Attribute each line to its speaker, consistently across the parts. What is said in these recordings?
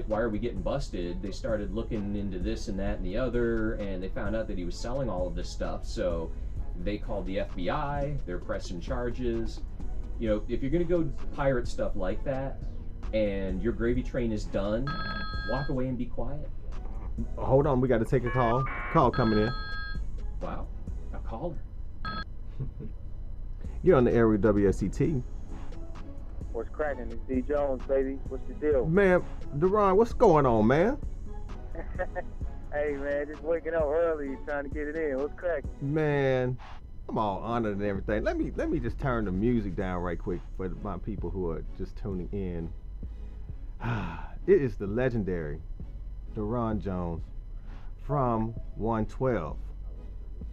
Speaker 1: like, why are we getting busted? They started looking into this and that and the other, and they found out that he was selling all of this stuff. So they called the FBI. They're pressing charges. You know, if you're gonna go pirate stuff like that, and your gravy train is done, walk away and be quiet.
Speaker 2: Hold on, we got to take a call. Call coming in.
Speaker 1: Wow, a caller.
Speaker 2: You're on the air with WSCT.
Speaker 3: What's cracking? It's D. Jones, baby. What's the deal?
Speaker 2: Man, Daron, what's going on, man?
Speaker 3: Hey, man, just waking up early, trying to get it in. What's cracking?
Speaker 2: Man, I'm all honored and everything. Let me just turn the music down right quick for my people who are just tuning in. It is the legendary Daron Jones from 112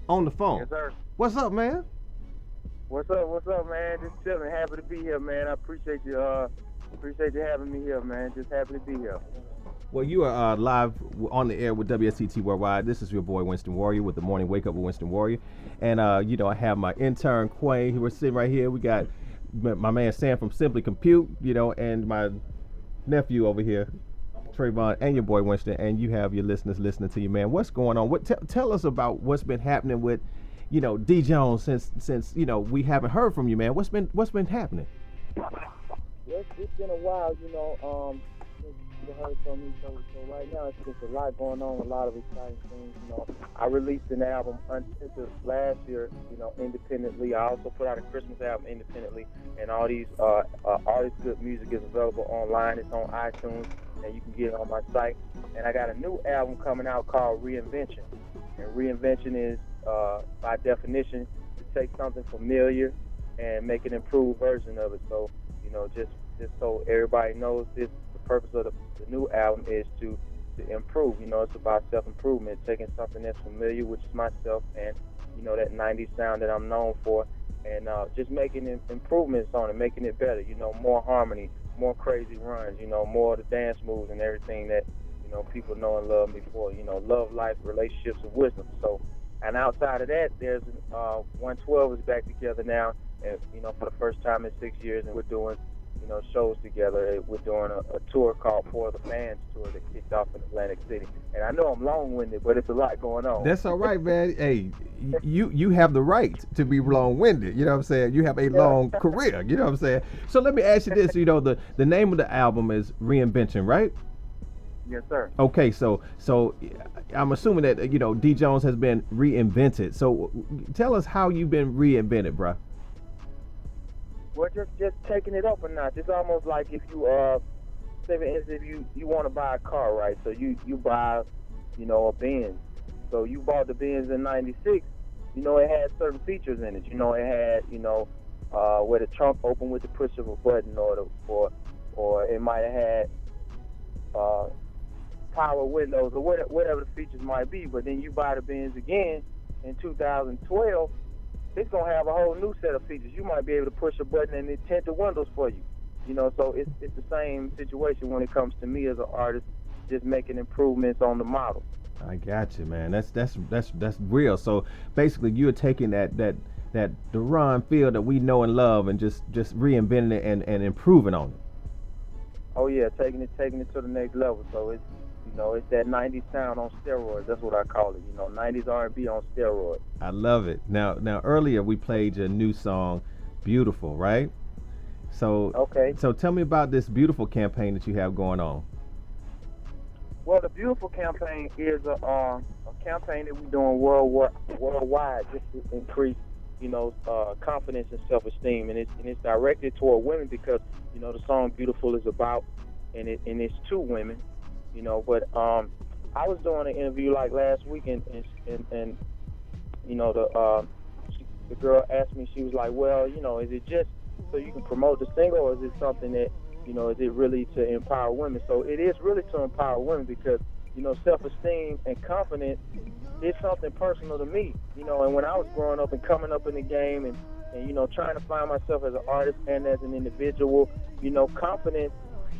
Speaker 2: on the phone.
Speaker 3: Yes, sir.
Speaker 2: What's up, man?
Speaker 3: What's up, man? Just chilling. Happy to be here, man. I appreciate you having me here, man. Just happy to be here.
Speaker 2: Well, you are live on the air with WSCT Worldwide. This is your boy Winston Warrior with the Morning Wake Up with Winston Warrior. And, you know, I have my intern, Quay, who are sitting right here. We got my man Sam from Simply Compute, you know, and my nephew over here, Trayvon, and your boy Winston. And you have your listeners listening to you, man. What's going on? Tell us about what's been happening with, you know, D. Jones since you know, we haven't heard from you, man. What's been happening?
Speaker 3: It's been a while, you know, you heard from me, so right now it's just a lot going on, a lot of exciting things, you know. I released an album Uncensored last year, you know, independently. I also put out a Christmas album independently, and all this good music is available online. It's on iTunes, and you can get it on my site. And I got a new album coming out called Reinvention. And Reinvention is, by definition, to take something familiar and make an improved version of it. So, you know, just so everybody knows, the purpose of the new album is to improve. You know, it's about self-improvement, taking something that's familiar, which is myself, and, you know, that 90s sound that I'm known for, and just making improvements on it, making it better. You know, more harmony, more crazy runs, you know, more of the dance moves and everything that, you know, people know and love me for. You know, love, life, relationships, and wisdom. So, and outside of that, there's 112 is back together now, and, you know, for the first time in 6 years, and we're doing, you know, shows together. We're doing a tour called For the Fans Tour that kicked off in Atlantic City. And I know I'm long-winded, but it's a lot going on.
Speaker 2: That's all right, man. Hey, you have the right to be long-winded. You know what I'm saying? You have a long career. You know what I'm saying? So let me ask you this. You know, the name of the album is Reinvention, right?
Speaker 3: Yes, sir.
Speaker 2: Okay, so I'm assuming that, you know, D. Jones has been reinvented. So tell us how you've been reinvented, bruh.
Speaker 3: Well, just taking it up a notch. It's almost like if you, say for instance, if you want to buy a car, right? So you buy, you know, a Benz. So you bought the Benz in '96. You know, it had certain features in it. You know, it had, you know, where the trunk opened with the push of a button, or it might have had power windows, or whatever the features might be. But then you buy the Benz again in 2012. It's going to have a whole new set of features. You might be able to push a button and it tint the windows for you. You know, so it's the same situation when it comes to me as an artist, just making improvements on the model.
Speaker 2: I got you, man. That's real. So basically, you're taking that Daron feel that we know and love, and just reinventing it and improving on it.
Speaker 3: Oh yeah, taking it to the next level. So it's, you know, it's that 90s sound on steroids. That's what I call it. You know, 90s R&B on steroids.
Speaker 2: I love it. Now earlier we played your new song, Beautiful, right? So
Speaker 3: okay.
Speaker 2: So tell me about this Beautiful campaign that you have going on.
Speaker 3: Well, the Beautiful campaign is a campaign that we're doing worldwide, just to increase, you know, confidence and self-esteem, and it's directed toward women because, you know, the song Beautiful is about, and it's to women. You know, but I was doing an interview like last week, and you know, the girl asked me, she was like, well, you know, is it just so you can promote the single, or is it something that, you know, is it really to empower women? So it is really to empower women because, you know, self-esteem and confidence is something personal to me. You know, and when I was growing up and coming up in the game and you know, trying to find myself as an artist and as an individual, you know, confidence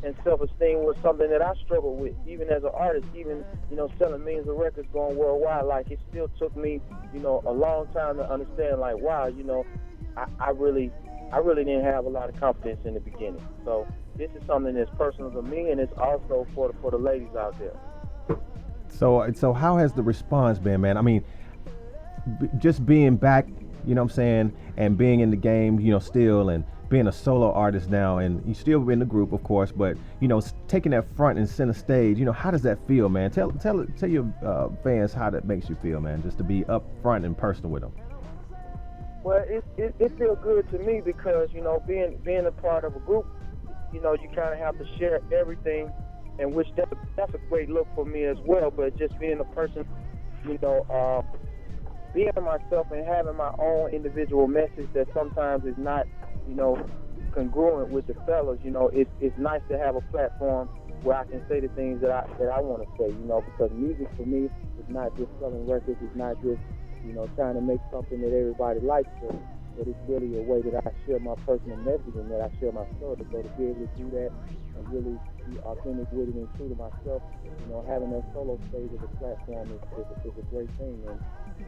Speaker 3: and self-esteem was something that I struggled with, even as an artist, even, you know, selling millions of records, going worldwide. Like, it still took me, you know, a long time to understand, like, wow, you know, I really didn't have a lot of confidence in the beginning. So this is something that's personal to me, and it's also for the ladies out there.
Speaker 2: So how has the response been, man? I mean, just being back, you know what I'm saying, and being in the game, you know, still, and being a solo artist now, and you still in the group, of course, but, you know, taking that front and center stage, you know, how does that feel, man? Tell your fans how that makes you feel, man, just to be up front and personal with them.
Speaker 3: Well, it feels good to me because, you know, being a part of a group, you know, you kind of have to share everything, and which that's a great look for me as well. But just being a person, you know, being myself and having my own individual message that sometimes is not, you know, congruent with the fellas. You know, it's nice to have a platform where I can say the things that I want to say. You know, because music for me is not just selling records. It's not just, you know, trying to make something that everybody likes, but it's really a way that I share my personal message and that I share my story. So to be able to do that and really be authentic with it and true to myself, you know, having that solo stage of the platform is a great thing.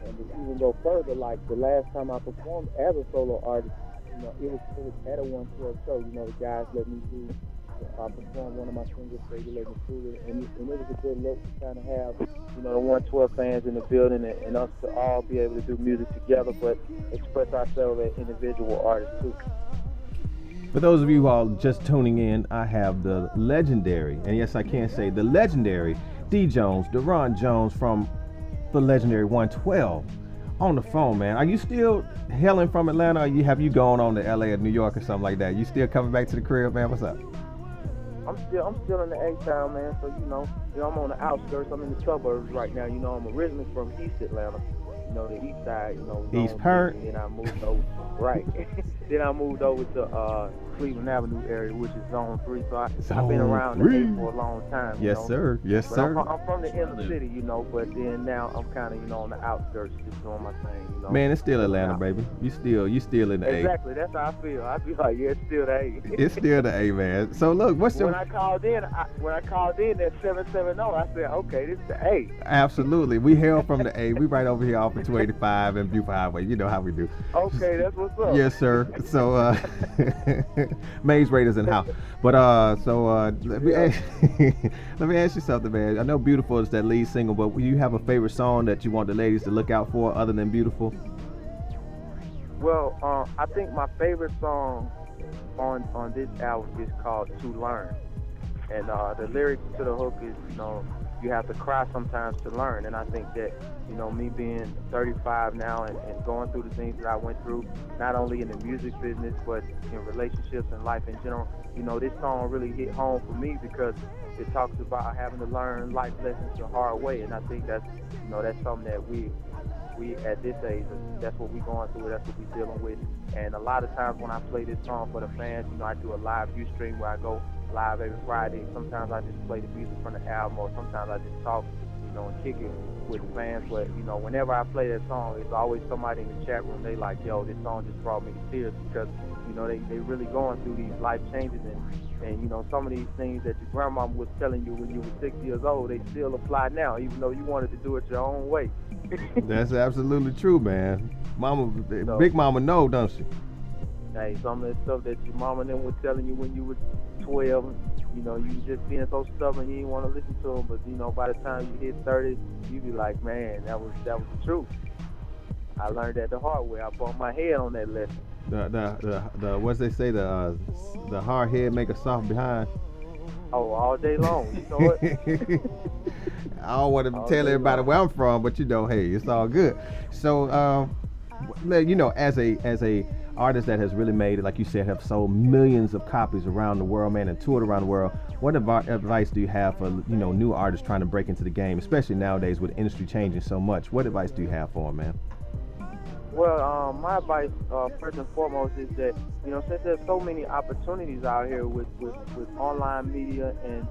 Speaker 3: And to even go further, like the last time I performed as a solo artist, you know, it was at a 112 show. You know, the guys let me perform one of my singles, so they let me do it, and it was a good look to kind of have, you know, the 112 fans in the building and us to all be able to do music together, but express ourselves as individual artists too.
Speaker 2: For those of you who are just tuning in, I have the legendary, and yes, I can say the legendary Daron Jones from the legendary 112 on the phone, man. Are you still hailing from Atlanta, or have you gone on to LA or New York or something like that? You still coming back to the crib, man? What's up?
Speaker 3: I'm still in the A-Town, man. So you know, I'm on the outskirts. I'm in the suburbs right now. You know, I'm originally from East Atlanta. You know, the East Side. You know,
Speaker 2: East Perk.
Speaker 3: And then I moved over. Right. Then I moved over to Cleveland Avenue area, which is Zone 3. So I've been around the A for a long time.
Speaker 2: Yes,
Speaker 3: know?
Speaker 2: sir. Yes,
Speaker 3: but
Speaker 2: sir.
Speaker 3: I'm from the inner city, you know, but then now I'm kind of, you know, on the outskirts, just doing my thing, you know.
Speaker 2: Man, it's still Atlanta, baby. You still in the A.
Speaker 3: Exactly. That's how I feel. I be like, yeah, it's still the A.
Speaker 2: It's still the A, man. So look,
Speaker 3: when I called in at 770, I said, okay, this is the A.
Speaker 2: Absolutely. We hail from the A. We right over here off of 285 and Buford Highway. You know how we do.
Speaker 3: Okay, that's what's up.
Speaker 2: Yes, sir. So Mays Raiders in house. But let me ask you something, man. I know Beautiful is that lead single, but you have a favorite song that you want the ladies to look out for other than Beautiful?
Speaker 3: Well, I think my favorite song on this album is called To Learn. And the lyrics to the hook is, you know, you have to cry sometimes to learn. And I think that, you know, me being 35 now and going through the things that I went through, not only in the music business, but in relationships and life in general, you know, this song really hit home for me because it talks about having to learn life lessons the hard way. And I think that's, you know, that's something that we at this age, that's what we're going through, that's what we're dealing with. And a lot of times when I play this song for the fans, you know, I do a live Ustream where I go live every Friday. Sometimes I just play the music from the album, or sometimes I just talk, you know, and kick it with the fans. But, you know, whenever I play that song, it's always somebody in the chat room, they like, yo, this song just brought me to tears because, you know, they really going through these life changes and you know, some of these things that your grandma was telling you when you were 6 years old, they still apply now, even though you wanted to do it your own way.
Speaker 2: That's absolutely true, man. Big Mama know, don't she?
Speaker 3: Hey, some of that stuff that your mama and them was telling you when you were 12, you know, you just being so stubborn, you didn't want to listen to them. But, you know, by the time you hit 30, you be like, man, that was the truth. I learned that the hard way. I bumped my head on that lesson.
Speaker 2: The what's they say, the hard head make a soft behind.
Speaker 3: Oh, all day long. You know what?
Speaker 2: I don't want to tell everybody where I'm from, but you know, hey, it's all good. So, you know, as a artist that has really made it, like you said, have sold millions of copies around the world, man, and toured around the world, what advice do you have for, you know, new artists trying to break into the game, especially nowadays with the industry changing so much? What advice do you have for them, man?
Speaker 3: Well, my advice, first and foremost, is that, you know, since there's so many opportunities out here with online media and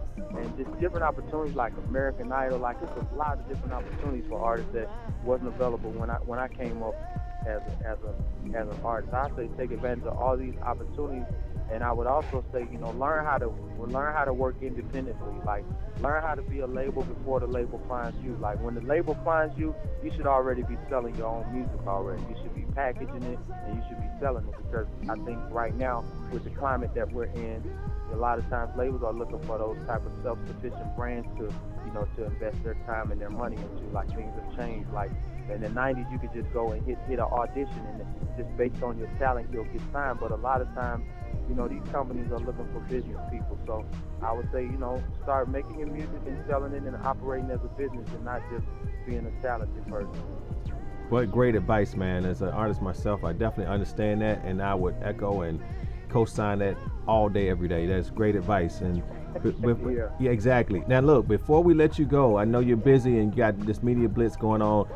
Speaker 3: just different opportunities like American Idol, like there's a lot of different opportunities for artists that wasn't available when I came up as an artist. I say take advantage of all these opportunities, and I would also say, you know, learn how to work independently. Like, learn how to be a label before the label finds you. Like, when the label finds you, you should already be selling your own music already. You should be packaging it and you should be selling it, because I think right now with the climate that we're in, A lot of times labels are looking for those type of self-sufficient brands to, to invest their time and their money into. Like, things have changed. Like, in the 90s, you could just go and hit an audition, and just based on your talent, you'll get signed. But a lot of times, these companies are looking for business people. So I would say, start making your music and selling it and operating as a business, and not just being a talented person.
Speaker 2: What great advice, man. As an artist myself, I definitely understand that, and I would echo and co-sign that all day, every day. That's great advice. And yeah, exactly. Now look, before we let you go, I know you're busy and you got this media blitz going on.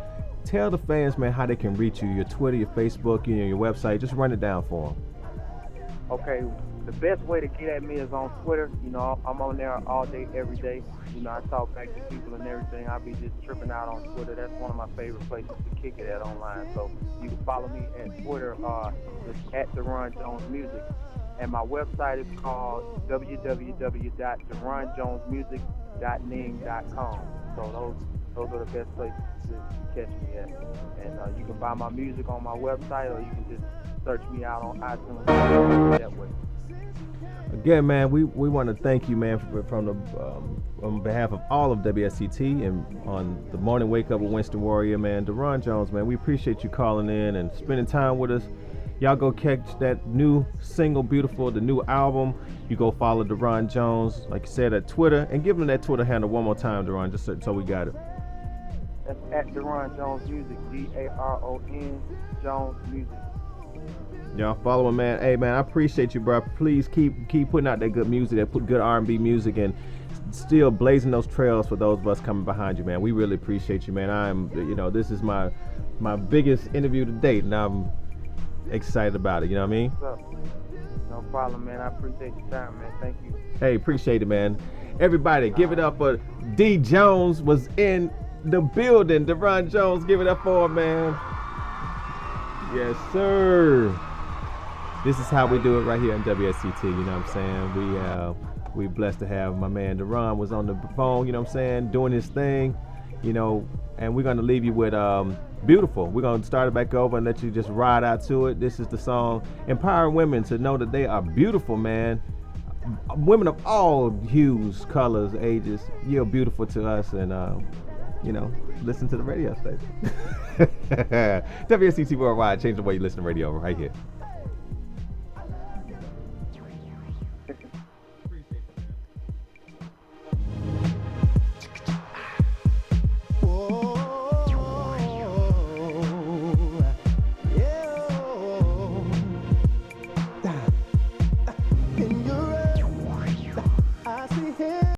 Speaker 2: Tell the fans, man, how they can reach you, your Twitter, your Facebook, your website. Just run it down for them.
Speaker 3: Okay, the best way to get at me is on Twitter. I'm on there all day, every day. I talk back to people and everything. I'll be just tripping out on Twitter. That's one of my favorite places to kick it at online. So you can follow me at Twitter, just at Daron Jones Music. And my website is called www.daronjonesmusic.ning.com. So those are the best places to catch me at. And you can buy my music on my website, or you can just search me out on iTunes that way.
Speaker 2: Again, man, we want to thank you, man, on behalf of all of WSCT and on the Morning Wake Up with Winston Warrior, man, Daron Jones, man. We appreciate you calling in and spending time with us. Y'all go catch that new single, Beautiful, the new album. You go follow Daron Jones, like you said, at Twitter, and give him that Twitter handle one more time, Daron, just so we got it.
Speaker 3: That's at Daron Jones Music, DARON Jones Music.
Speaker 2: Y'all follow him, man. Hey, man, I appreciate you, bro. Please keep putting out that good music, that put good R&B music, and still blazing those trails for those of us coming behind you, man. We really appreciate you, man. This is my biggest interview to date, and I'm excited about it. You know what I mean?
Speaker 3: No problem, man. I appreciate your time, man. Thank you.
Speaker 2: Hey, appreciate it, man. Everybody, give it up for D. Jones was in the building. Daron Jones, give it up for him, man. Yes, sir. This is how we do it right here on WSCT. You know what I'm saying? We blessed to have my man Daron was on the phone. You know what I'm saying? Doing his thing. And we're gonna leave you with Beautiful. We're gonna start it back over and let you just ride out to it. This is the song empowering women to know that they are beautiful, man. Women of all hues, colors, ages. You're beautiful to us, and listen to the radio station. WSCT Worldwide, change the way you listen to radio right here.